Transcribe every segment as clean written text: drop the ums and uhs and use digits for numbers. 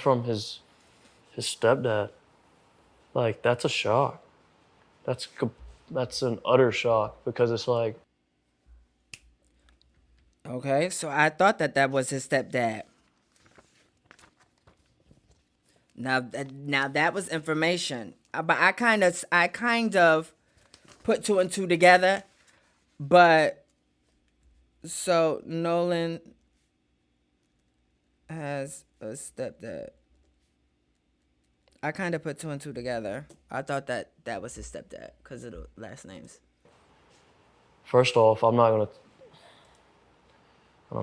from his stepdad. Like, that's a shock. That's an utter shock because it's like, Okay, so I thought that was his stepdad. Now that was information, but I kind of put two and two together. But so Nolan has a stepdad. I kind of put two and two together. I thought that was his stepdad because of the last names. first off, I don't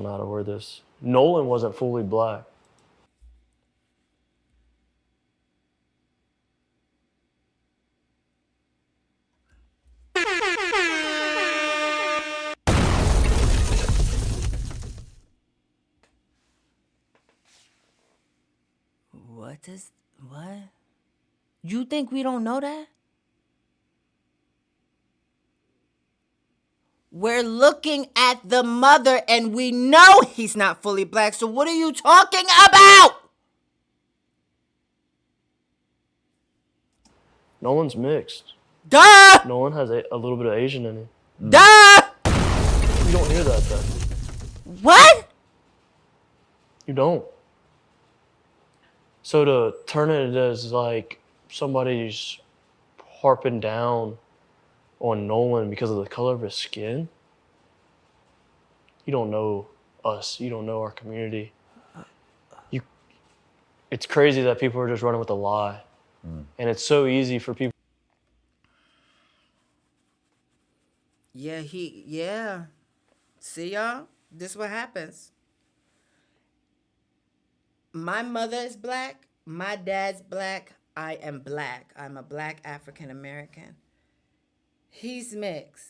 know how to word this. Nolan wasn't fully black. What? You think we don't know that? We're looking at the mother and we know he's not fully black. So what are you talking about? Nolan's mixed. Duh! Nolan has a little bit of Asian in him. Duh! You don't hear that though. What? You don't. So to turn it as like somebody's harping down on Nolan because of the color of his skin, you don't know us. You don't know our community. It's crazy that people are just running with a lie. And it's so easy for people. Yeah. See y'all? This what happens. My mother is black. My dad's black. I am black. I'm a black African American. He's mixed.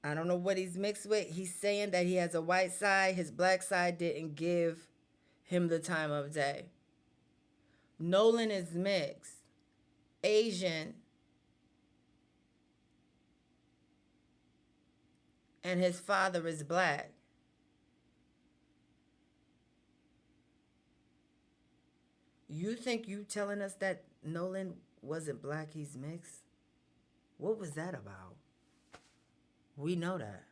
I don't know what he's mixed with. He's saying that he has a white side. His black side didn't give him the time of day. Nolan is mixed. Asian. And his father is black. You think you telling us that Nolan wasn't black, he's mixed? What was that about? We know that.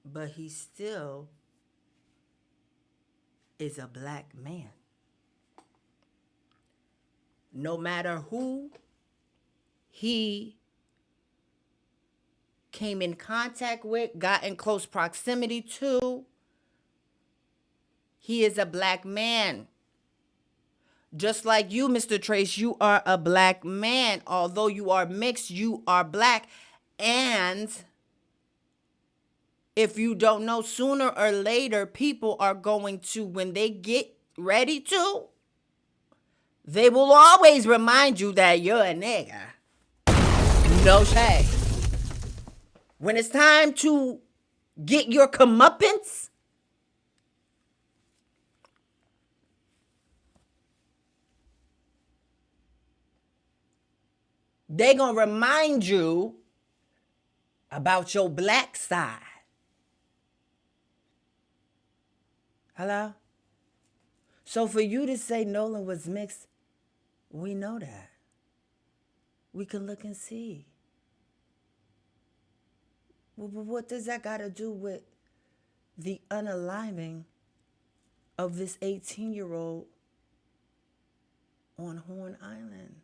But he still is a black man. No matter who he came in contact with, got in close proximity to, he is a black man. Just like you, Mr. Trace, you are a black man. Although you are mixed, you are black. And if you don't know, sooner or later, people are going to, when they get ready to, they will always remind you that you're a nigga. No shade. When it's time to get your comeuppance, they gonna remind you about your black side. Hello? So for you to say Nolan was mixed, we know that. We can look and see. Well, but what does that got to do with the unaliving of this 18-year-old on Horn Island?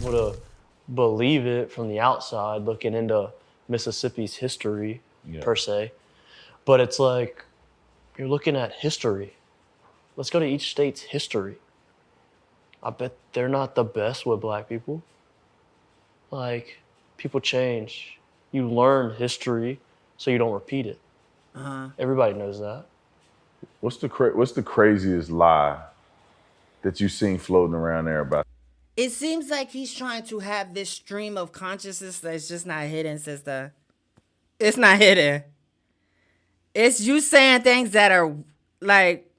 Would have believe it from the outside looking into Mississippi's history per se. But it's like, you're looking at history. Let's go to each state's history. I bet they're not the best with black people. Like, people change. You learn history so you don't repeat it. Everybody knows that. What's the craziest lie that you've seen floating around there about? It seems like he's trying to have this stream of consciousness that's just not hidden, sister. It's not hidden. It's you saying things that are like,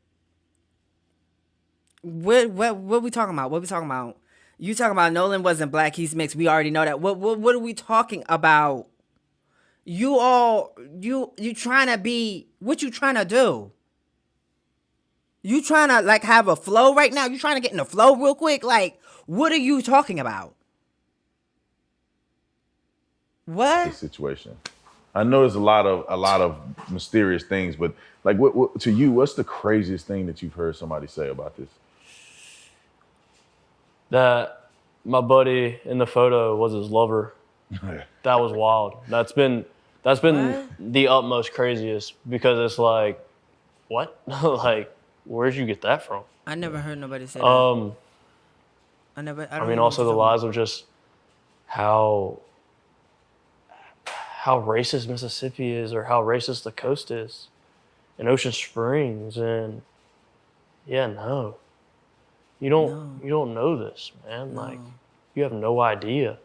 what we talking about? What we talking about? You talking about Nolan wasn't black, he's mixed. We already know that. What are we talking about? you trying to be, what you trying to do? You trying to like have a flow right now? You trying to get in the flow real quick? Like, what are you talking about? What? The situation. I know there's a lot of mysterious things, but like, what to you? What's the craziest thing that you've heard somebody say about this? That my buddy in the photo was his lover. That was wild. That's been What? the utmost craziest, because it's like, what? Like, where'd you get that from? I never heard nobody say that. I don't mean, know also what the you're lies of just how racist Mississippi is, or how racist the coast is, and Ocean Springs, and no, you don't know this, man. No. Like, you have no idea.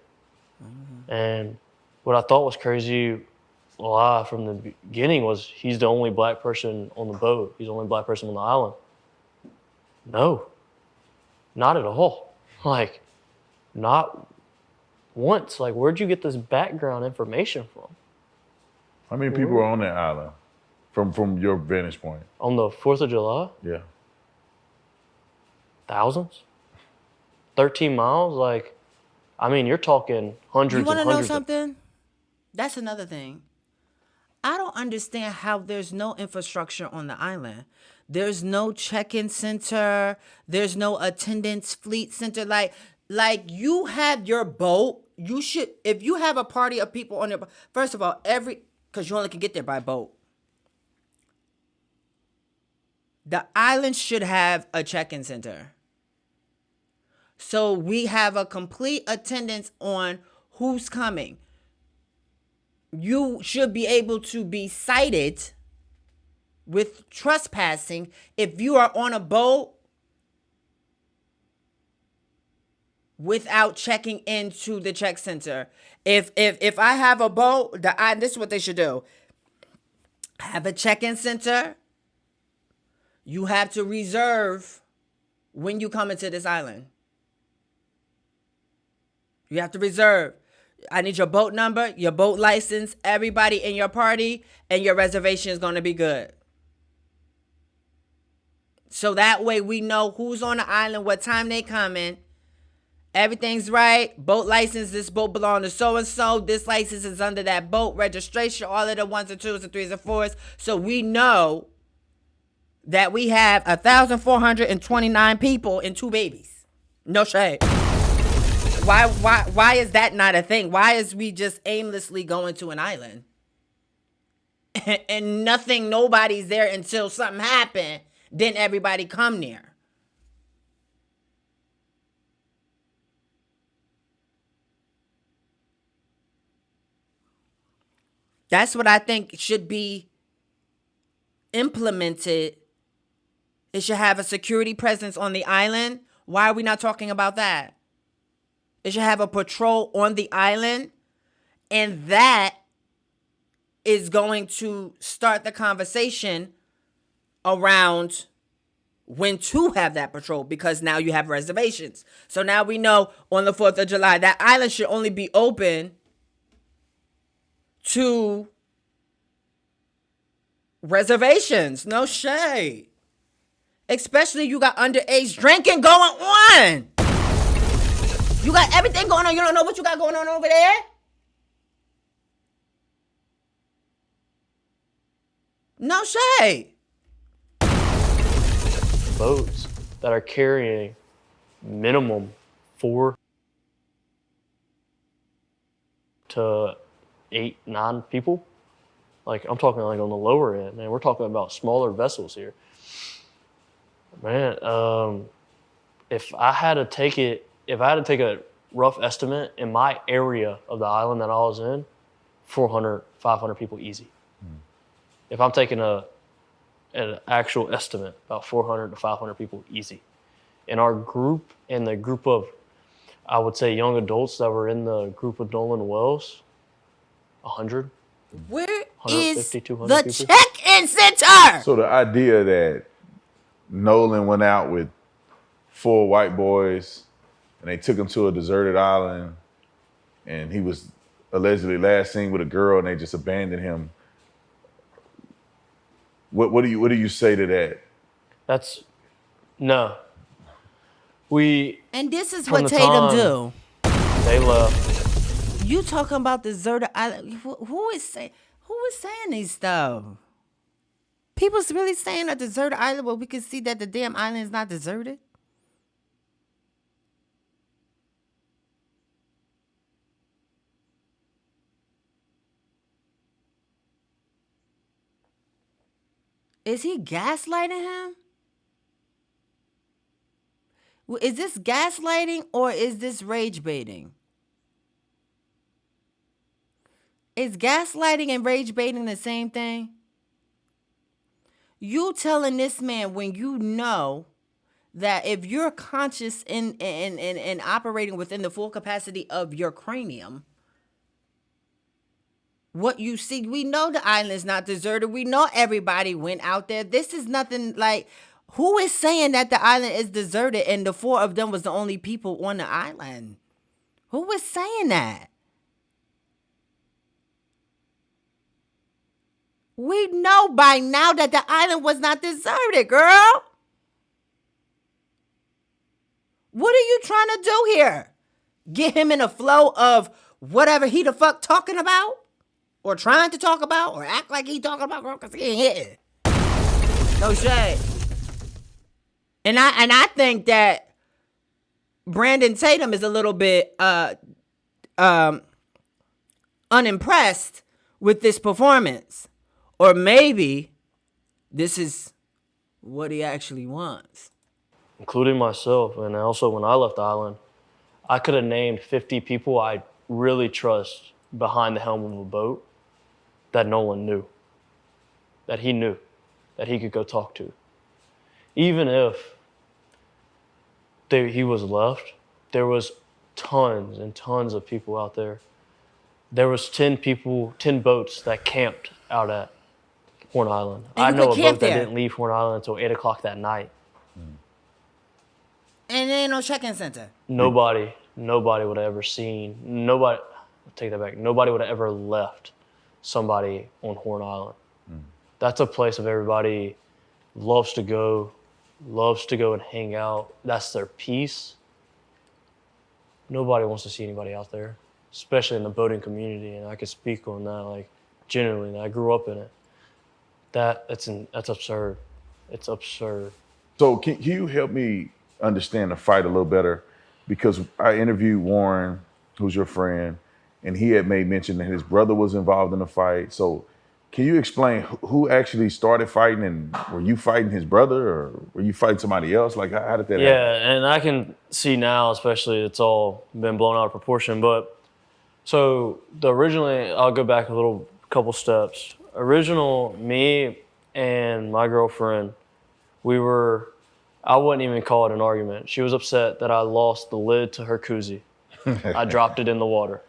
And what I thought was crazy lie from the beginning was he's the only black person on the boat. He's the only black person on the island. No, not at all. Like, not once. Like, where'd you get this background information from? How many people are on that island from your vantage point? On the 4th of July? Yeah. Thousands? 13 miles? Like, I mean, you're talking hundreds You want and to know hundreds. something? That's another thing. I don't understand how there's no infrastructure on the island. There's no check-in center. There's no attendance fleet center. Like you have your boat. You should, if you have a party of people on your boat, first of all, because you only can get there by boat. The island should have a check-in center. So we have a complete attendance on who's coming. You should be able to be cited with trespassing if you are on a boat without checking into the check center. If I have a boat, this is what they should do. Have a check-in center. You have to reserve when you come into this island. You have to reserve. I need your boat number, your boat license, everybody in your party, and your reservation is going to be good. So that way we know who's on the island, what time they coming. Everything's right. Boat license, this boat belongs to so-and-so. This license is under that boat. Registration, all of the 1s and 2s and 3s and 4s. So we know that we have 1,429 people and 2 babies. No shade. Why is that not a thing? Why is we just aimlessly going to an island? And nobody's there until something happened. Then everybody come near. That's what I think should be implemented. It should have a security presence on the island. Why are we not talking about that? It should have a patrol on the island, and that is going to start the conversation around when to have that patrol, because now you have reservations. So now we know on the 4th of July, that island should only be open to reservations. No shade. Especially you got underage drinking going on. You got everything going on. You don't know what you got going on over there? No shade. Boats that are carrying minimum 4 to 8, 9 people. Like, I'm talking like on the lower end, man. We're talking about smaller vessels here. Man, if I had to take a rough estimate in my area of the island that I was in, 400, 500 people easy. If I'm taking an actual estimate, about 400 to 500 people easy. In our group, and the group of, I would say, young adults that were in the group of Nolan Wells, 100. Where is 200 the people. check-in center? So the idea that Nolan went out with 4 white boys and they took him to a deserted island and he was allegedly last seen with a girl and they just abandoned him. What do you say to that? That's no. We And this is from what the Tatum time do. they left. You talking about deserted island? Who is saying these stuff? People's really saying a deserted island, but we can see that the damn island is not deserted. Is he gaslighting him? Is this gaslighting or is this rage baiting? Is gaslighting and rage baiting the same thing? You telling this man when you know that if you're conscious and operating within the full capacity of your cranium, what you see, we know the island is not deserted. We know everybody went out there. This is nothing like, who is saying that the island is deserted and the four of them was the only people on the island? Who is saying that? We know by now that the island was not deserted, girl. What are you trying to do here? Get him in a flow of whatever he the fuck talking about? Or trying to talk about? Or act like he talking about, girl, because he ain't hitting. No shade. And I think that Brandon Tatum is a little bit unimpressed with this performance. Or maybe this is what he actually wants. Including myself, and also when I left the island, I could have named 50 people I really trust behind the helm of a boat that no one knew, that he knew, that he could go talk to. Even if he was left, there was tons and tons of people out there. There was 10 boats that camped out at Horn Island. And I you know could a camp boat that there. didn't leave Horn Island until 8 o'clock that night. And there ain't no check-in center. Nobody would have ever seen, take that back, nobody would have ever left somebody on Horn Island. That's a place of everybody loves to go and hang out. That's their peace. Nobody wants to see anybody out there, especially in the boating community, and I can speak on that, like, genuinely. I grew up in it. That's absurd. It's absurd. So can you help me understand the fight a little better? Because I interviewed Warren, who's your friend, and he had made mention that his brother was involved in the fight. So can you explain who actually started fighting, and were you fighting his brother or were you fighting somebody else? Like, how did that happen? Yeah, and I can see now, especially, it's all been blown out of proportion. But so originally, I'll go back a couple steps. Original, me and my girlfriend, I wouldn't even call it an argument. She was upset that I lost the lid to her koozie. I dropped it in the water.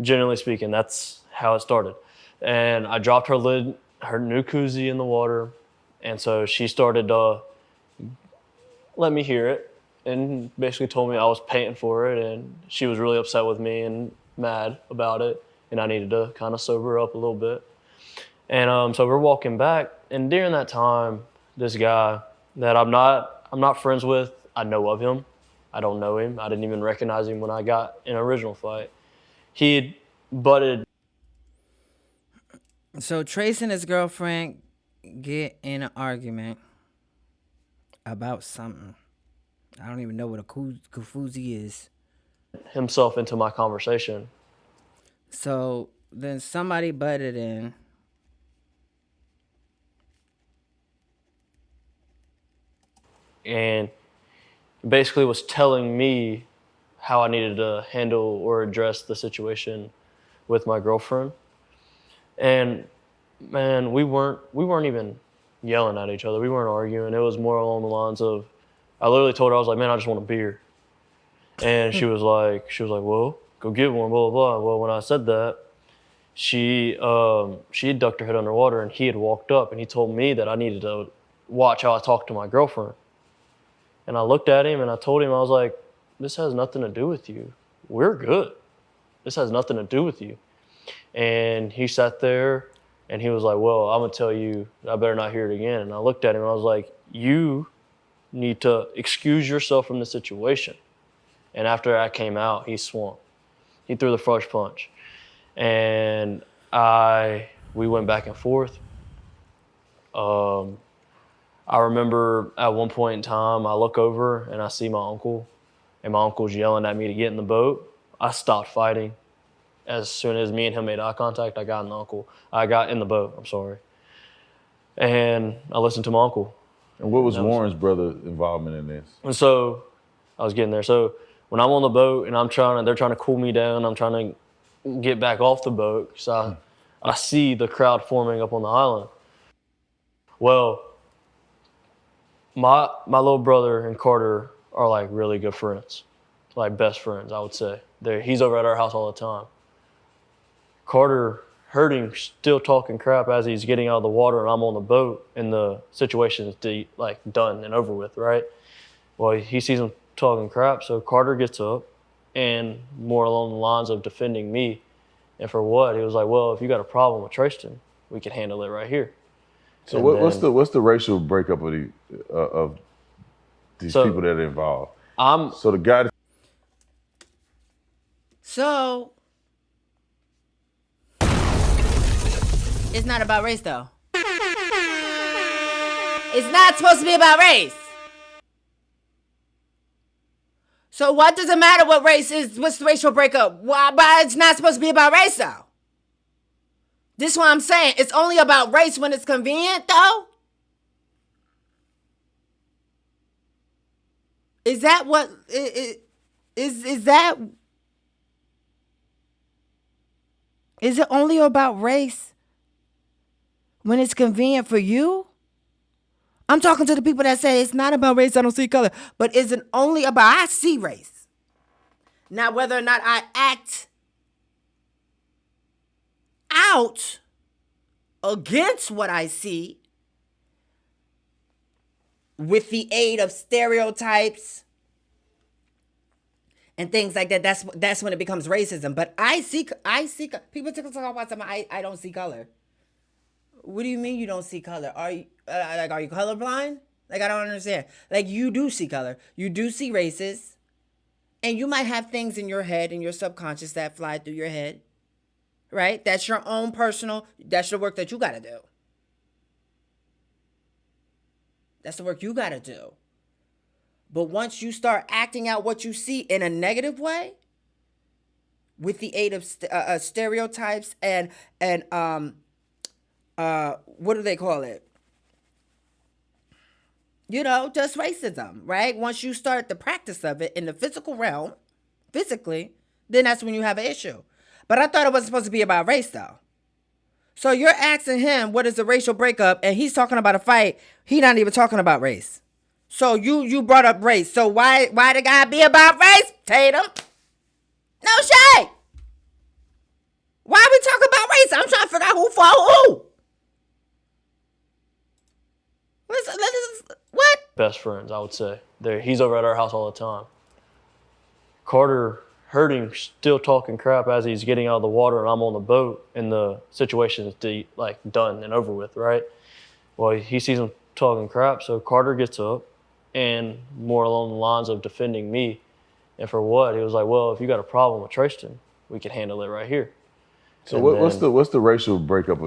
Generally speaking, that's how it started. And I dropped her new koozie in the water. And so she started to let me hear it and basically told me I was paying for it. And she was really upset with me and mad about it. And I needed to kind of sober her up a little bit. And so we're walking back. And during that time, this guy that I'm not friends with, I know of him. I don't know him. I didn't even recognize him when I got in an original fight. He had butted. So Trace and his girlfriend get in an argument about something. I don't even know what a kufuzi is. Himself into my conversation. So then somebody butted in. And basically was telling me how I needed to handle or address the situation with my girlfriend. And man, we weren't even yelling at each other. We weren't arguing. It was more along the lines of, I literally told her, I was like, man, I just want a beer. And she was like, well, go get one, blah, blah, blah. Well, when I said that, she had ducked her head underwater and he had walked up and he told me that I needed to watch how I talked to my girlfriend. And I looked at him and I told him, I was like, this has nothing to do with you. We're good. this has nothing to do with you. And he sat there and he was like, well, I'm going to tell you, I better not hear it again. And I looked at him and I was like, you need to excuse yourself from the situation. And after I came out, he swung. He threw the first punch. And we went back and forth. I remember at one point in time, I look over and I see my uncle, and my uncle's yelling at me to get in the boat. I stopped fighting. As soon as me and him made eye contact, I got in the boat, I'm sorry. And I listened to my uncle. And what was Warren's brother involvement in this? And so I was getting there. So when I'm on the boat and they're trying to cool me down, I'm trying to get back off the boat because I see the crowd forming up on the island. Well, my little brother and Carter are like really good friends, like best friends, I would say. He's over at our house all the time. Carter heard him still talking crap as he's getting out of the water, and I'm on the boat, and the situation is like done and over with, right? Well, he sees him talking crap, so Carter gets up, and more along the lines of defending me. And for what? He was like, well, if you got a problem with Tracestin, we can handle it right here. So what's the racial breakup of these people that are involved? So the guy. So it's not about race, though. It's not supposed to be about race. So what does it matter what race is? What's the racial breakup? Why? But it's not supposed to be about race, though. This is what I'm saying. It's only about race when it's convenient, though. Is that what is that? Is it only about race when it's convenient for you? I'm talking to the people that say it's not about race, I don't see color. But is it only about, I see race. Now, whether or not I act out against what I see with the aid of stereotypes and things like that, that's when it becomes racism. But I see people talk about something, I don't see color. What do you mean you don't see color? Are you colorblind? Like, I don't understand. Like, you do see color. You do see races. And you might have things in your head, in your subconscious, that fly through your head. Right? That's your own personal, that's the work that you got to do. That's the work you got to do. But once you start acting out what you see in a negative way, with the aid of stereotypes and what do they call it? Just racism, right? Once you start the practice of it in the physical realm, physically, then that's when you have an issue. But I thought it wasn't supposed to be about race, though. So you're asking him what is the racial breakup, and he's talking about a fight. He's not even talking about race. So you brought up race. So why the guy be about race, Tatum? No shade. Why we talking about race? I'm trying to figure out who fought who. What? Best friends, I would say. He's over at our house all the time. Carter heard him still talking crap as he's getting out of the water, and I'm on the boat, and the situation is like done and over with, right? Well, he sees him talking crap, so Carter gets up, and more along the lines of defending me. And for what? He was like, well, if you got a problem with Tracestin, we can handle it right here. So what's the racial breakup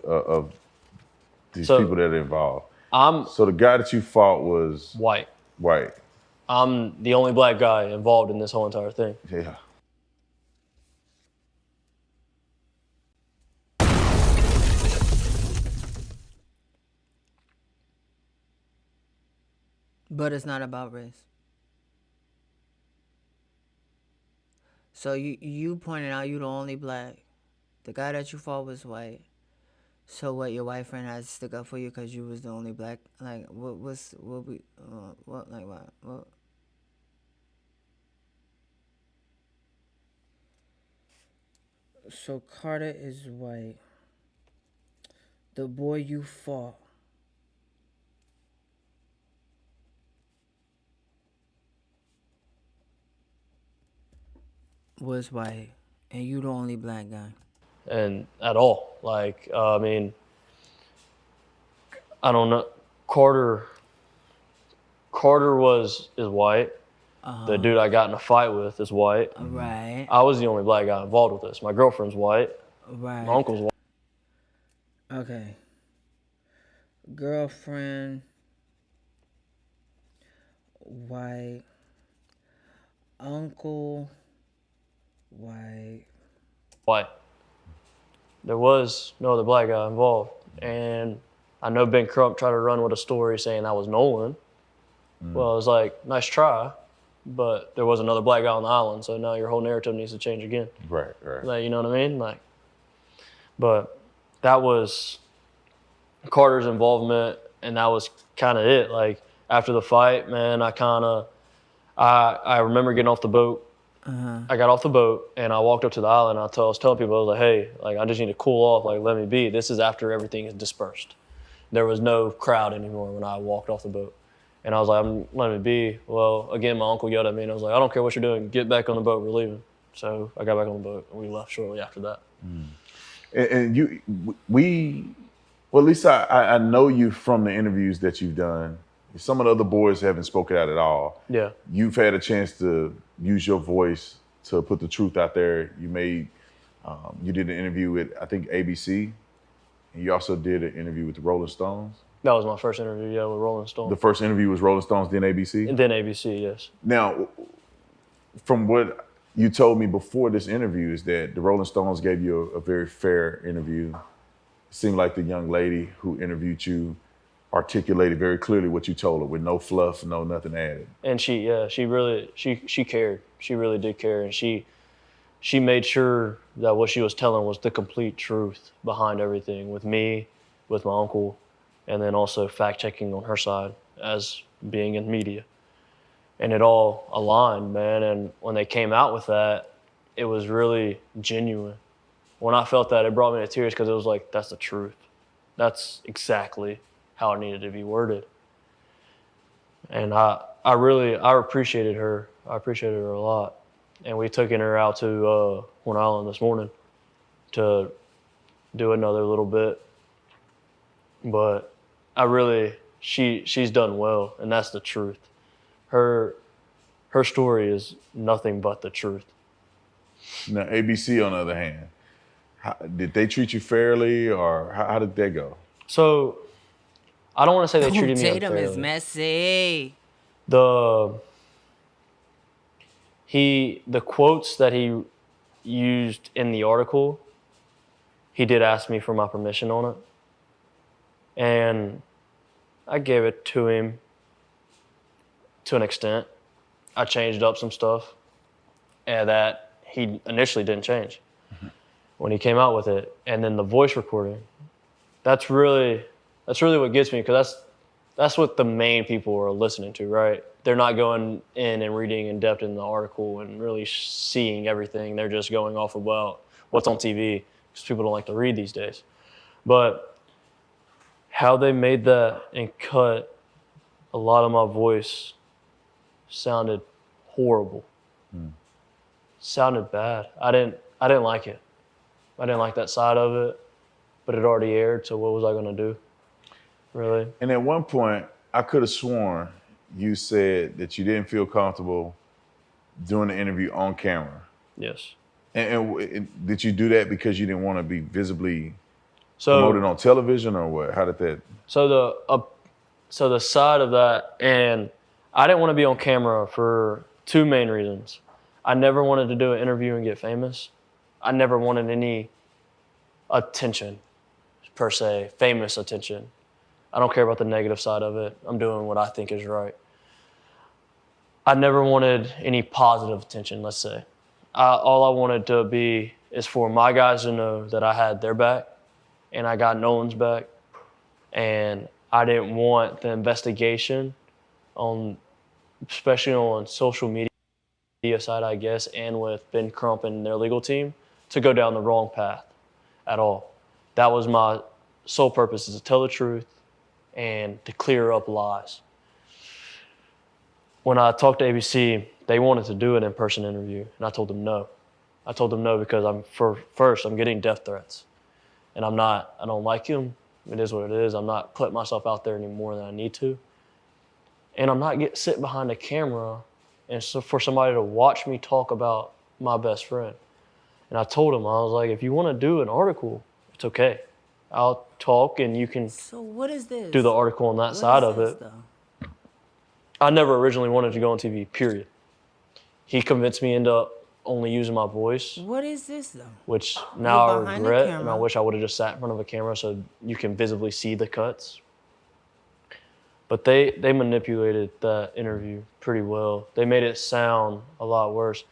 of these people that are involved? So the guy that you fought was white. White. I'm the only black guy involved in this whole entire thing. Yeah. But it's not about race. So you pointed out you the only black. The guy that you fought was white. So what? Your white friend had to stick up for you because you was the only black. Like what? So Carter is white. The boy you fought was white. And you the only black guy. And at all. Like, I mean, I don't know. Carter is white. The dude I got in a fight with is white. Right. I was the only black guy involved with this. My girlfriend's white. Right. My uncle's white. Okay. Girlfriend, white, uncle, white. There was no other black guy involved. And I know Ben Crump tried to run with a story saying that was Nolan. Well, it was like, nice try, but there was another black guy on the island, so now your whole narrative needs to change again. Right. Like, you know what I mean? Like, but that was Carter's involvement, and that was kind of it. Like, after the fight, man, I remember getting off the boat. I got off the boat, and I walked up to the island, and I was telling people, I was like, hey, like, I just need to cool off, like, let me be. This is after everything is dispersed. There was no crowd anymore when I walked off the boat. And I was like, I'm letting me be. Well, again, my uncle yelled at me, and I was like, I don't care what you're doing. Get back on the boat. We're leaving. So I got back on the boat, and we left shortly after that. And well, at least I know you from the interviews that you've done. Some of the other boys haven't spoken out at all. Yeah. You've had a chance to use your voice to put the truth out there. You did an interview with, I think, ABC, and you also did an interview with the Rolling Stones. That was my first interview, yeah, with Rolling Stone. The first interview was Rolling Stones, then ABC? And then ABC, yes. Now, from what you told me before this interview is that the Rolling Stones gave you a very fair interview. It seemed like the young lady who interviewed you articulated very clearly what you told her with no fluff, no nothing added. And she cared. She really did care. And she made sure that what she was telling was the complete truth behind everything with me, with my uncle, and then also fact checking on her side as being in media. And it all aligned, man. And when they came out with that, it was really genuine. When I felt that, it brought me to tears because it was like, that's the truth. That's exactly how it needed to be worded. And I appreciated her. I appreciated her a lot. And we took her out to Horn Island this morning to do another little bit. But she's done well, and that's the truth. Her story is nothing but the truth. Now, ABC, on the other hand, did they treat you fairly, or how did that go? So, I don't want to say they treated me Tatum unfairly. is messy. The quotes that he used in the article, he did ask me for my permission on it. And I gave it to him to an extent. I changed up some stuff that he initially didn't change when he came out with it. And then the voice recording, that's really what gets me, because that's what the main people are listening to, right? They're not going in and reading in depth in the article and really seeing everything. They're just going off of, well, what's on TV, because people don't like to read these days. But how they made that and cut a lot of my voice sounded horrible. Sounded bad. I didn't like it. I didn't like that side of it, but it already aired, so what was I gonna do? Really? And at one point, I could have sworn you said that you didn't feel comfortable doing the interview on camera. Yes. And did you do that because you didn't want to be visibly promoted on television, or what? How did that? So the side of that, and I didn't want to be on camera for two main reasons. I never wanted to do an interview and get famous. I never wanted any attention, per se, famous attention. I don't care about the negative side of it. I'm doing what I think is right. I never wanted any positive attention, let's say. All I wanted to be is for my guys to know that I had their back and I got Nolan's back. And I didn't want the investigation especially on social media side, I guess, and with Ben Crump and their legal team, to go down the wrong path at all. That was my sole purpose, is to tell the truth and to clear up lies. When I talked to ABC, they wanted to do an in-person interview, and I told them no. I told them no because I'm getting death threats. And I don't like them. It is what it is. I'm not putting myself out there any more than I need to. And I'm not sitting behind a camera and so for somebody to watch me talk about my best friend. And I told him, I was like, if you want to do an article, it's okay. I'll talk and you can So what is this? do the article on that side of it. Though? I never originally wanted to go on TV, period. He convinced me into only using my voice. What is this though? Which now I regret, and I camera. wish I would have just sat in front of a camera so you can visibly see the cuts. But they manipulated that interview pretty well. They made it sound a lot worse.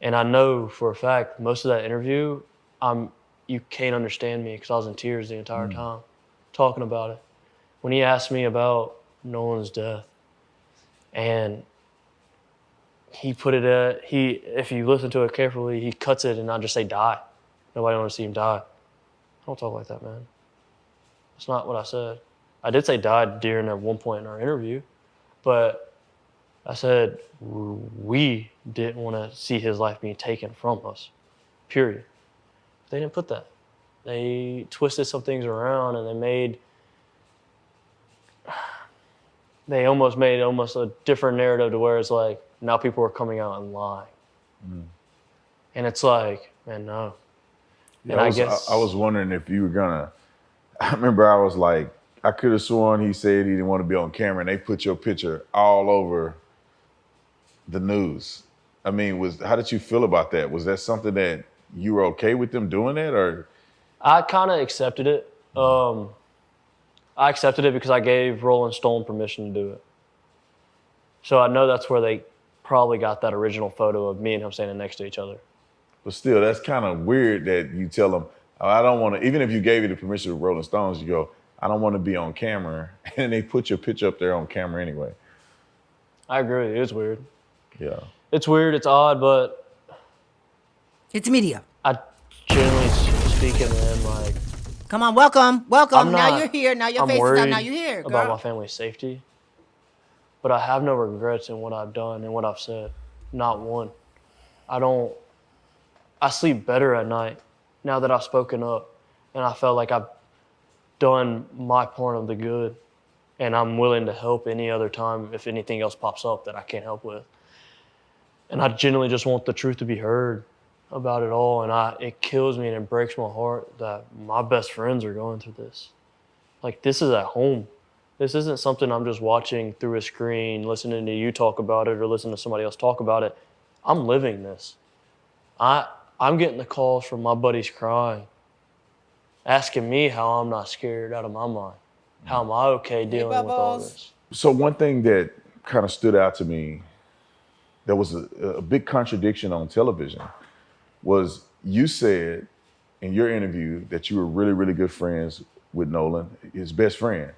And I know for a fact, most of that interview, you can't understand me because I was in tears the entire time talking about it. When he asked me about Nolan's death, and he put it if you listen to it carefully, he cuts it and I just say die. Nobody wants to see him die. I don't talk like that, man. That's not what I said. I did say died during at one point in our interview, but I said we didn't want to see his life being taken from us, period. They didn't put that. They twisted some things around and they almost made a different narrative to where it's like now people are coming out and lying. And it's like, man, no. Yeah, and I was wondering if you were gonna. I remember I was like, I could have sworn he said he didn't want to be on camera, and they put your picture all over the news. I mean, how did you feel about that? Was that something that you were okay with them doing that, or? I kind of accepted it. I accepted it because I gave Rolling Stone permission to do it. So I know that's where they probably got that original photo of me and him standing next to each other. But still, that's kind of weird that you tell them, oh, I don't want to, even if you gave you the permission of Rolling Stones, you go, I don't want to be on camera. And they put your picture up there on camera anyway. I agree. It is weird. Yeah. It's weird. It's odd, but It's media. I generally speaking, man, like, Come on, welcome. Now you're here. Now your I'm face is worried out. Now you're here, girl. about my family's safety. But I have no regrets in what I've done and what I've said. Not one. I sleep better at night now that I've spoken up and I felt like I've done my part of the good and I'm willing to help any other time if anything else pops up that I can't help with. And I genuinely just want the truth to be heard about it all. And it kills me and it breaks my heart that my best friends are going through this. Like, this is at home. This isn't something I'm just watching through a screen, listening to you talk about it or listening to somebody else talk about it. I'm living this. I'm getting the calls from my buddies crying, asking me how I'm not scared out of my mind. How am I okay dealing with all this? So one thing that kind of stood out to me, there was a big contradiction on television, was you said in your interview that you were really, really good friends with Nolan, his best friend.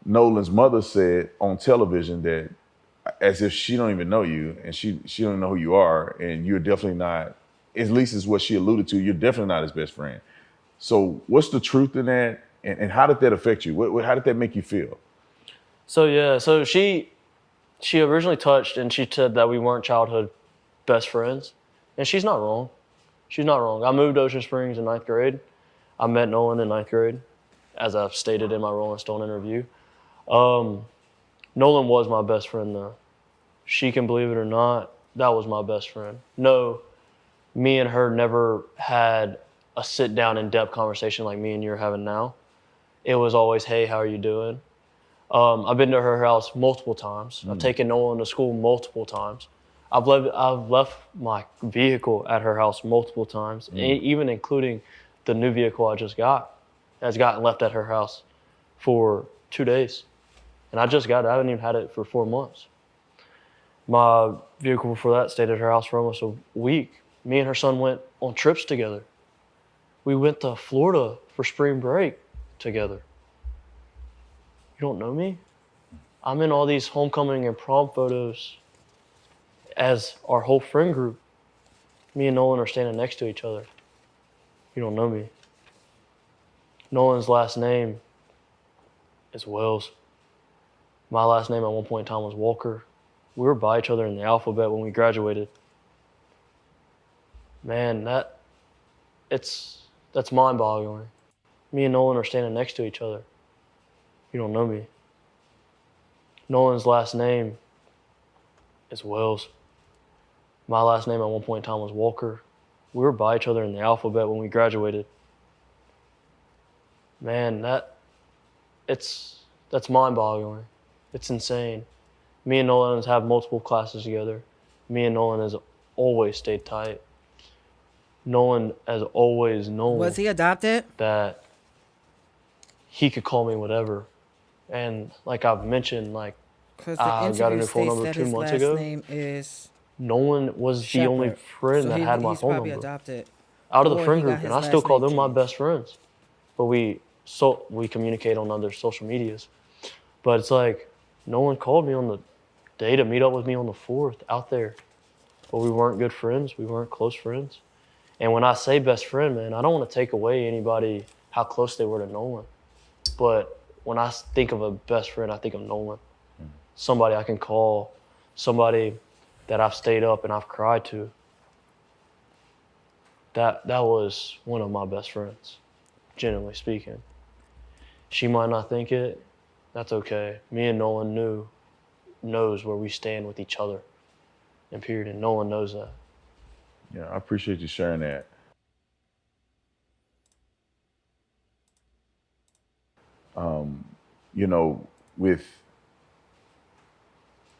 Nolan's mother said on television that as if she don't even know you and she don't know who you are, and you're definitely not, at least is what she alluded to, you're definitely not his best friend. So what's the truth in that? And how did that affect you? How did that make you feel? So she originally touched and she said that we weren't childhood best friends. And she's not wrong. She's not wrong. I moved to Ocean Springs in 9th grade. I met Nolan in 9th grade, as I've stated in my Rolling Stone interview. Nolan was my best friend though. She can believe it or not, that was my best friend. No, me and her never had a sit down in-depth conversation like me and you're having now. It was always, hey, how are you doing? I've been to her house multiple times. I've taken Nolan to school multiple times. I've left my vehicle at her house multiple times, even including the new vehicle I just got. Has gotten left at her house for 2 days. And I just got it. I haven't even had it for 4 months. My vehicle before that stayed at her house for almost a week. Me and her son went on trips together. We went to Florida for spring break together. You don't know me? I'm in all these homecoming and prom photos as our whole friend group. Me and Nolan are standing next to each other. You don't know me. Nolan's last name is Wells. My last name at one point in time was Walker. We were by each other in the alphabet when we graduated. Man, that's mind-boggling. Me and Nolan are standing next to each other. You don't know me. Nolan's last name is Wells. My last name at one point in time was Walker. We were by each other in the alphabet when we graduated. Man, that's mind-boggling. It's insane. Me and Nolan have multiple classes together. Me and Nolan has always stayed tight. Nolan has always known. Was he adopted? That he could call me whatever. And like I've mentioned, like I got a new phone number 2 months ago. His last name is Nolan was Shepherd. the only friend that had my phone number adopted. out of the friend group, and I still call them my best friends. But we communicate on other social medias. But it's like Nolan called me on the day to meet up with me on the 4th out there. But we weren't good friends. We weren't close friends. And when I say best friend, man, I don't want to take away anybody how close they were to Nolan. But when I think of a best friend, I think of Nolan. Somebody I can call, somebody that I've stayed up and I've cried to. That was one of my best friends, generally speaking. She might not think it. That's okay. Me and Nolan knows where we stand with each other. And period. And Nolan knows that. Yeah, I appreciate you sharing that. You know, with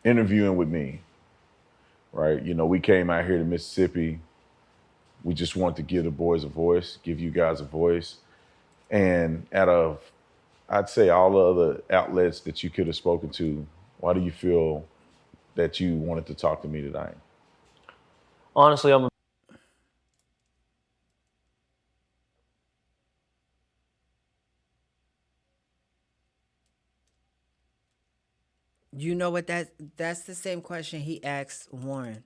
interviewing with me, right? You know, we came out here to Mississippi. We just wanted to give the boys a voice, give you guys a voice. And out of, I'd say, all the other outlets that you could have spoken to, why do you feel that you wanted to talk to me tonight? Honestly, You know what? That's the same question he asked Warren.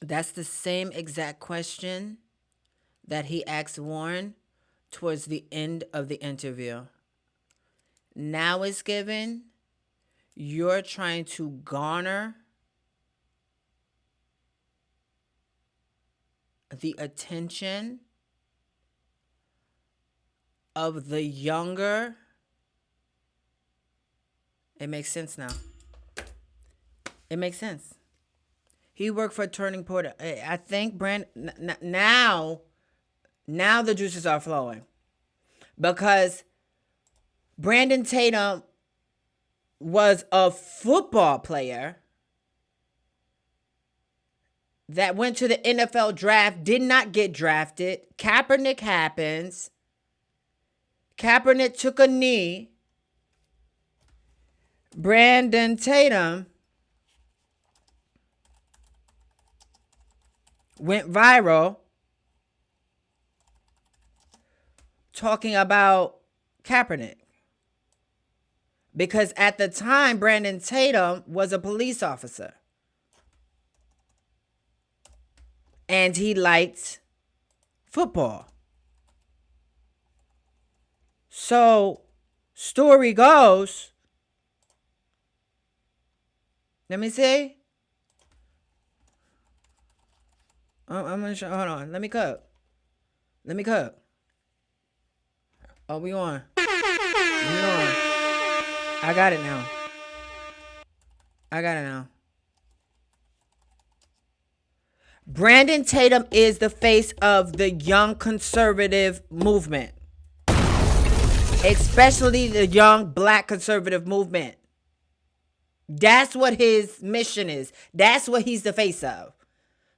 That's the same exact question that he asked Warren towards the end of the interview. Now it's given. You're trying to garner the attention of the younger. It makes sense now. It makes sense. He worked for Turning Point. I think now the juices are flowing. Because Brandon Tatum was a football player that went to the NFL draft, did not get drafted. Kaepernick happens. Kaepernick took a knee. Brandon Tatum went viral talking about Kaepernick. Because at the time, Brandon Tatum was a police officer. And he liked football. So, story goes, let me see. I'm gonna show. Hold on. Let me cook. Oh, we on. I got it now. Brandon Tatum is the face of the young conservative movement, especially the young black conservative movement. That's what his mission is. That's what he's the face of.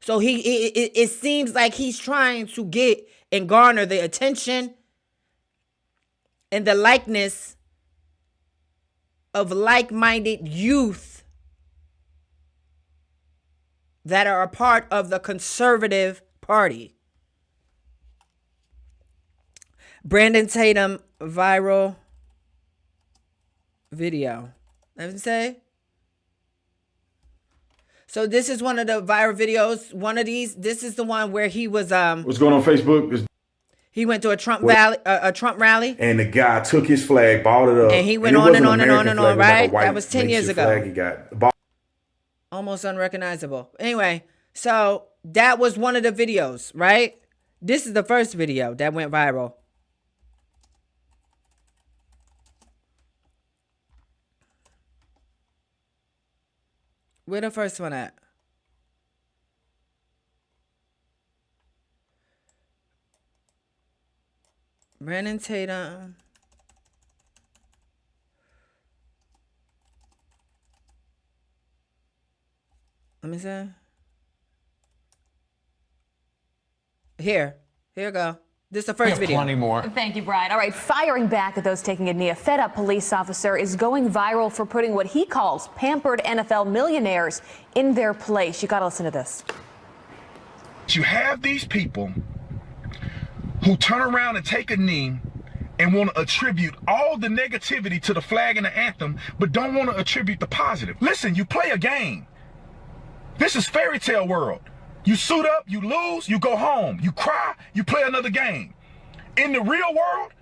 So it seems like he's trying to get and garner the attention and the likeness of like-minded youth that are a part of the conservative party. Brandon Tatum viral video. Let me say. So this is one of the viral videos. One of these. This is the one where he was. What's going on Facebook? He went to a Trump rally, and the guy took his flag, balled it up, and he went on and on and on and on. Right, that was 10 years ago. He got almost unrecognizable. Anyway, So that was one of the videos, right? This is the first video that went viral. Where the first one at? Brandon Tatum. Let me see. Here you go. This is the first video. Plenty more. Thank you, Brian. All right, firing back at those taking a knee, a fed-up police officer is going viral for putting what he calls pampered NFL millionaires in their place. You got to listen to this. You have these people who turn around and take a knee and want to attribute all the negativity to the flag and the anthem, but don't want to attribute the positive. Listen, you play a game. This is fairy tale world. You suit up, you lose, you go home. You cry, you play another game. In the real world,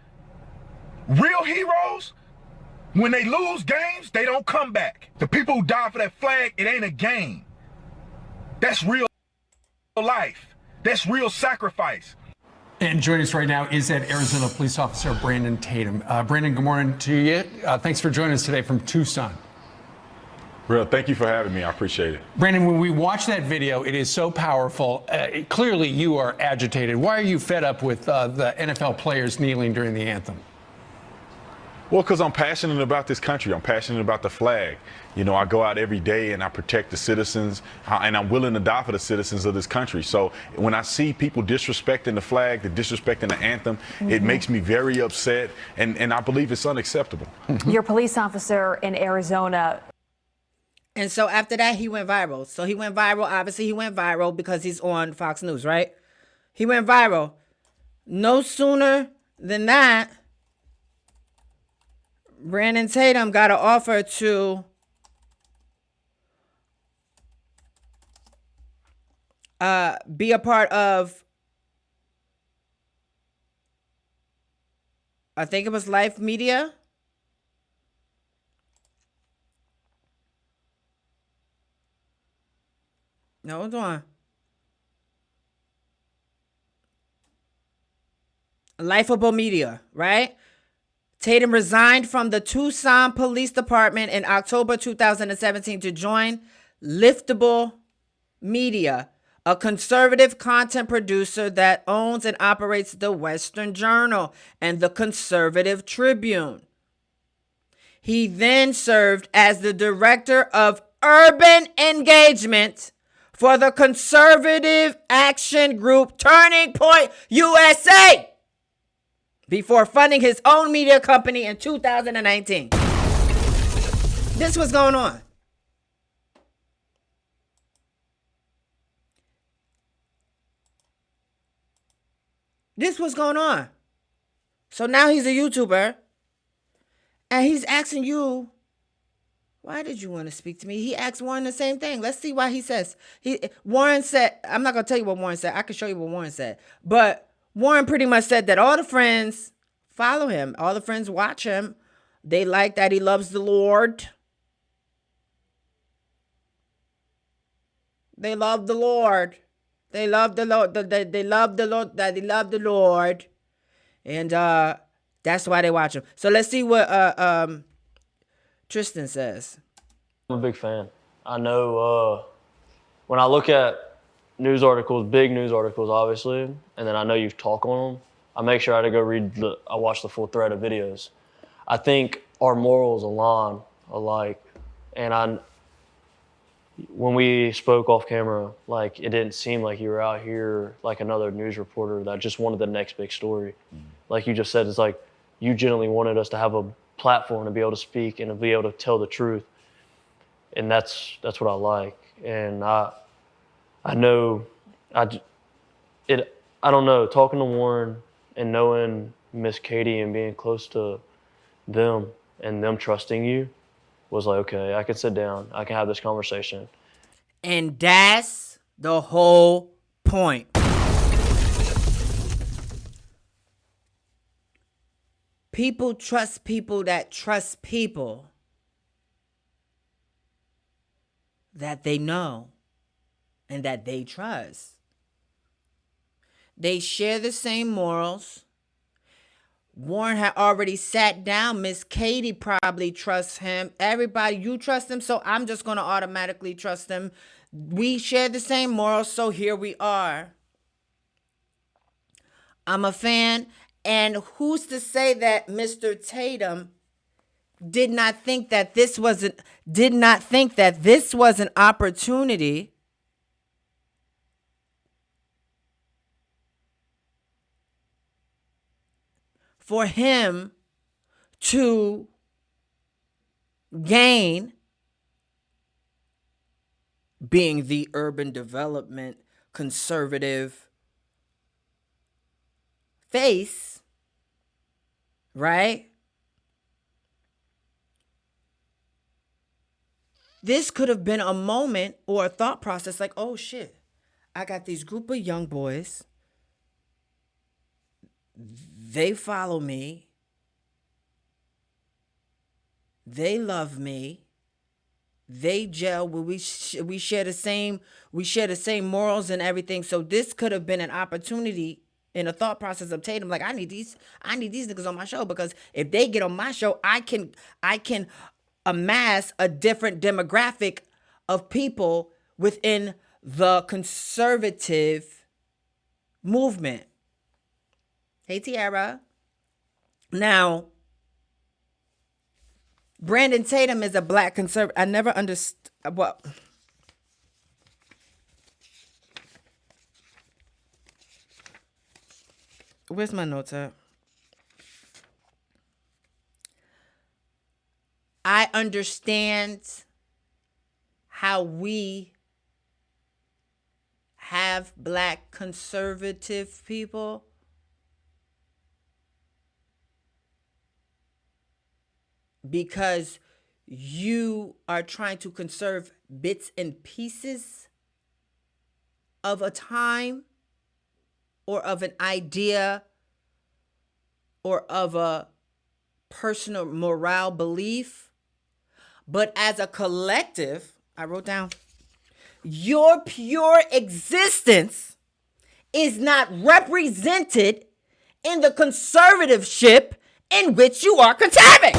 real heroes, when they lose games, they don't come back. The people who die for that flag, it ain't a game. That's real life. That's real sacrifice. And joining us right now is that Arizona police officer, Brandon Tatum. Brandon, good morning to you. Thanks for joining us today from Tucson. Real, thank you for having me. I appreciate it. Brandon, when we watch that video, it is so powerful. Clearly, you are agitated. Why are you fed up with the NFL players kneeling during the anthem? Well, because I'm passionate about this country. I'm passionate about the flag. You know, I go out every day and I protect the citizens, and I'm willing to die for the citizens of this country. So when I see people disrespecting the flag, disrespecting the anthem, it makes me very upset, and I believe it's unacceptable. Your police officer in Arizona. And so after that, he went viral. So he went viral. Obviously, he went viral because he's on Fox News, right? He went viral. No sooner than that, Brandon Tatum got an offer to be a part of, I think it was Life Media. No, hold on. Lifeable Media, right? Tatum resigned from the Tucson Police Department in October 2017 to join Liftable Media, a conservative content producer that owns and operates the Western Journal and the Conservative Tribune. He then served as the director of urban engagement for the conservative action group Turning Point USA before funding his own media company in 2019. This was going on. This was going on. So now he's a YouTuber and he's asking you, why did you want to speak to me? He asked Warren the same thing. Let's see why he says. Warren said, I'm not going to tell you what Warren said. I can show you what Warren said. But Warren pretty much said that all the friends follow him. All the friends watch him. They like that he loves the Lord. They love the Lord. They love the Lord. They love the Lord. That they love the Lord. And that's why they watch him. So let's see what Tristan says. I'm a big fan. I know when I look at news articles, big news articles, obviously, and then I know you talk on them, I make sure I go I watch the full thread of videos. I think our morals align alike, and when we spoke off camera, like, it didn't seem like you were out here like another news reporter that just wanted the next big story. Like you just said, it's like you genuinely wanted us to have a platform to be able to speak and to be able to tell the truth, and that's what I like. And I know I don't know, talking to Warren and knowing Miss Katie and being close to them and them trusting you was like, okay, I can sit down, I can have this conversation. And that's the whole point. People trust people that trust people that they know. and that they trust. They share the same morals. Warren had already sat down. Miss Katie probably trusts him. Everybody, you trust him, so I'm just going to automatically trust him. We share the same morals, so here we are. I'm a fan. And who's to say that Mr. Tatum did not think that this was an opportunity for him to gain, being the urban development conservative face, right? This could have been a moment or a thought process like, oh shit, I got these group of young boys. They follow me. They love me. They gel. We share the same morals and everything. So this could have been an opportunity in a thought process of Tatum. Like, I need these niggas on my show, because if they get on my show, I can amass a different demographic of people within the conservative movement. Hey, Tiara. Now, Brandon Tatum is a black conservative. I never understood. Well, where's my notes at? I understand how we have black conservative people. Because you are trying to conserve bits and pieces of a time or of an idea or of a personal morale belief. But as a collective, I wrote down, your pure existence is not represented in the conservativeship in which you are conserving.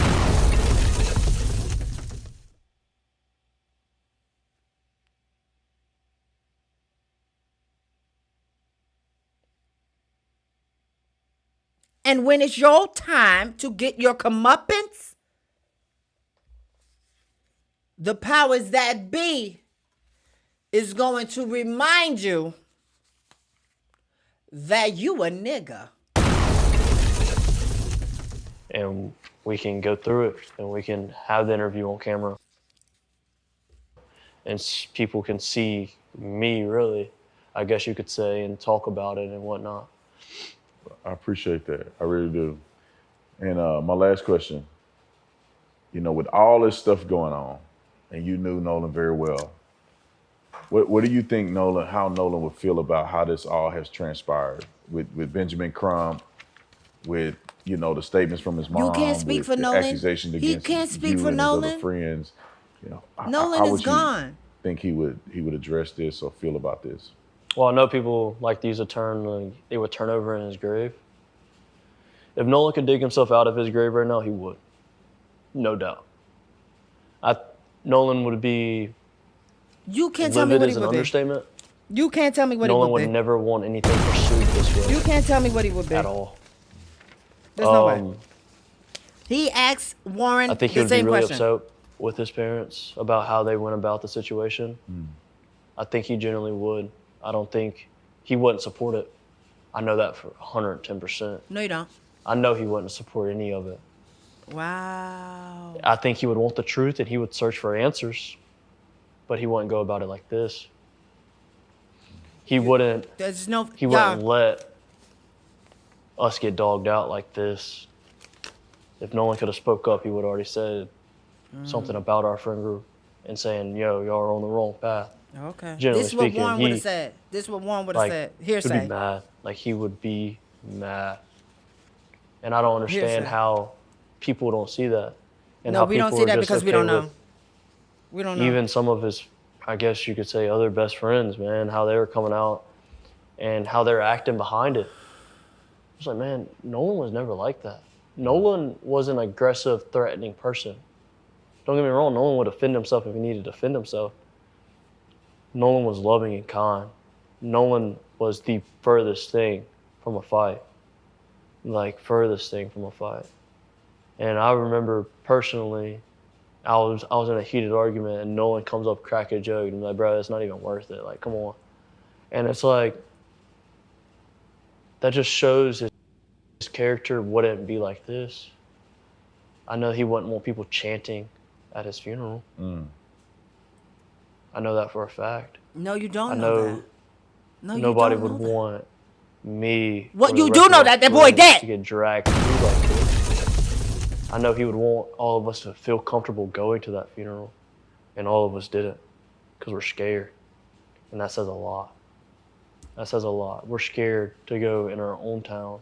And when it's your time to get your comeuppance, the powers that be is going to remind you that you a nigga. And we can go through it, and we can have the interview on camera. And people can see me, really, I guess you could say, and talk about it and whatnot. I appreciate that. I really do. And my last question, with all this stuff going on, and you knew Nolan very well, what do you think how Nolan would feel about how this all has transpired with Benjamin Crump, with, the statements from his mom, you can't speak for the Nolan. accusations against He can't speak you for and Nolan. his other friends? Nolan is gone. Think he would address this or feel about this? Well, I know people like to use a term, they would turn over in his grave. If Nolan could dig himself out of his grave right now, he would. No doubt. Nolan would be... You can't tell me what he would be. Understatement. You can't tell me what Nolan he would be. would never want anything pursued this way. You can't tell me what he would be. At all. There's no way. He asked Warren I think he would be really upset with his parents about how they went about the situation. I think he genuinely would. I don't think he wouldn't support it. I know that for 110%. No, you don't. I know he wouldn't support any of it. Wow. I think he would want the truth and he would search for answers, but he wouldn't go about it like this. He wouldn't let us get dogged out like this. If no one could have spoke up, he would have already said something about our friend group and saying, yo, y'all are on the wrong path. Okay. Generally This is what speaking, Warren would have said. This is what Warren would have said. Hearsay. He'd be mad. He would be mad. And I don't understand how people don't see that. And no, we don't see that because we don't know. We don't know. Even some of his I guess you could say, other best friends, man, how they were coming out and how they're acting behind it. It's like, man, Nolan was never like that. Nolan was an aggressive, threatening person. Don't get me wrong, Nolan would defend himself if he needed to defend himself. Nolan was loving and kind. Nolan was the furthest thing from a fight. Like, furthest thing from a fight. And I remember personally, I was in a heated argument and Nolan comes up, crack a joke, and I'm like, bro, it's not even worth it. Like, come on. And it's like, that just shows his character wouldn't be like this. I know he wouldn't want people chanting at his funeral. I know that for a fact. No, you don't I know know that. No, nobody you would don't know that. want me. What, or you the do rest know of my that boy friends dead. to get dragged through like this. I know he would want all of us to feel comfortable going to that funeral, and all of us didn't because we're scared, and that says a lot. That says a lot. We're scared to go in our own town.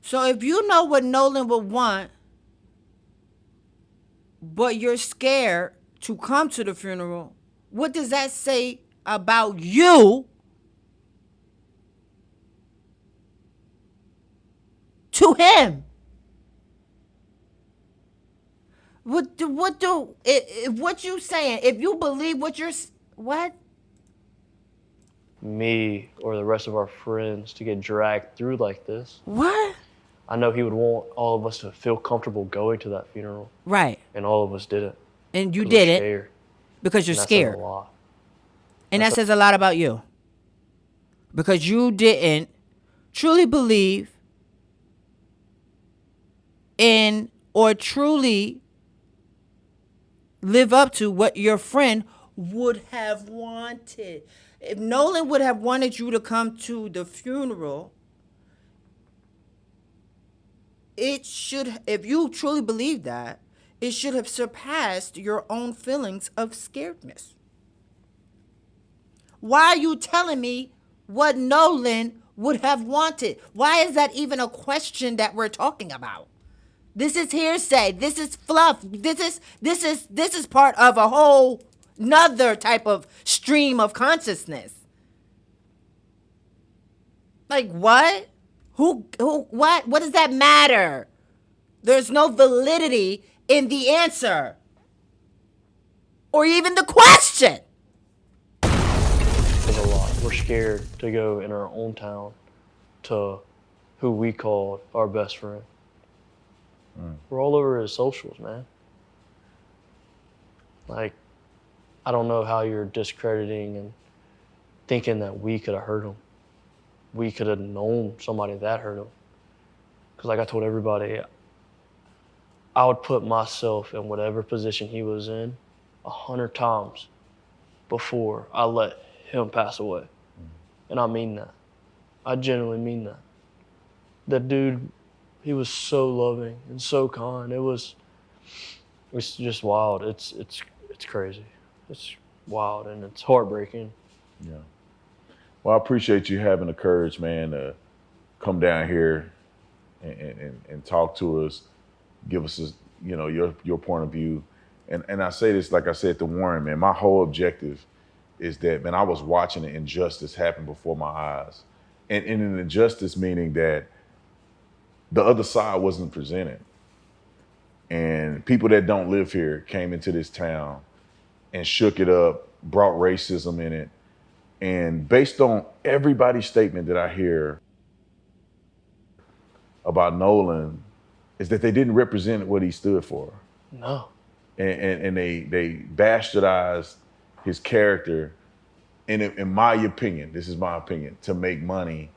So if you know what Nolan would want, but you're scared to come to the funeral, what does that say about you to him? What you saying? If you believe what? Me or the rest of our friends to get dragged through like this. What? I know he would want all of us to feel comfortable going to that funeral. Right. And all of us didn't. And you 'Cause we're didn't scared. because you're And that scared. says a lot. And that says a lot about you. Because you didn't truly believe in or truly live up to what your friend would have wanted. If Nolan would have wanted you to come to the funeral, it should, if you truly believe that, it should have surpassed your own feelings of scaredness. Why are you telling me what Nolan would have wanted? Why is that even a question that we're talking about? This is hearsay. This is fluff. This is part of a whole nother type of stream of consciousness. Like what? Who, what? What does that matter? There's no validity in the answer. Or even the question. There's a lot. We're scared to go in our own town to who we called our best friend. We're all over his socials, man. Like, I don't know how you're discrediting and thinking that we could have hurt him. We could have known somebody that hurt him. Because like I told everybody, I would put myself in whatever position he was in 100 times before I let him pass away. And I mean that. I genuinely mean that. That dude, he was so loving and so kind. It was just wild. It's crazy. It's wild and it's heartbreaking. Yeah. Well, I appreciate you having the courage, man, to come down here and talk to us, give us, your point of view. And I say this, like I said to Warren, man, my whole objective is that, man, I was watching an injustice happen before my eyes. And an injustice meaning that the other side wasn't presented. And people that don't live here came into this town and shook it up, brought racism in it. And based on everybody's statement that I hear about Nolan, is that they didn't represent what he stood for. No. And they bastardized his character, in my opinion, this is my opinion, to make money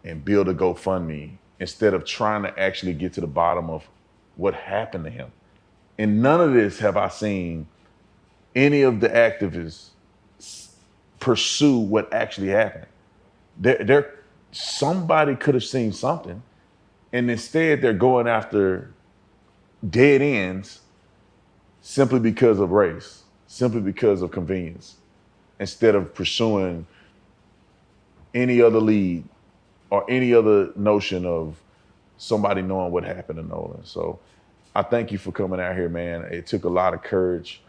and build a GoFundMe instead of trying to actually get to the bottom of what happened to him. In none of this have I seen any of the activists pursue what actually happened. Somebody could have seen something, and instead they're going after dead ends simply because of race, simply because of convenience, instead of pursuing any other lead or any other notion of somebody knowing what happened to Nolan. So I thank you for coming out here, man. It took a lot of courage.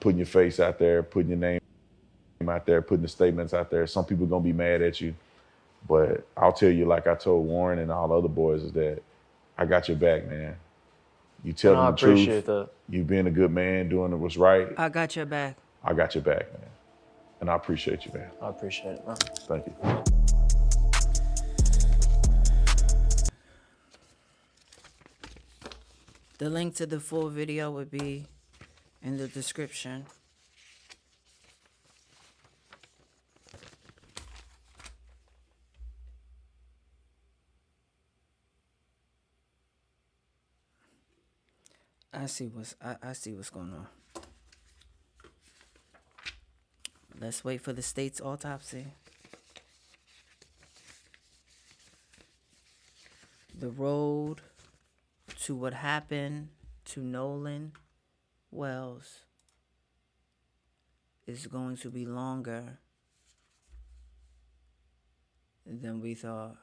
putting your face out there, putting your name out there, putting the statements out there. Some people are gonna be mad at you, but I'll tell you, like I told Warren and all the other boys, is that I got your back, man. You tell them the truth. I appreciate that. You being a good man, doing what's right. I got your back. I got your back, man. And I appreciate you, man. I appreciate it, man. Thank you. The link to the full video would be in the description. I see what's going on. Let's wait for the state's autopsy. The road to what happened to Nolan Wells is going to be longer than we thought.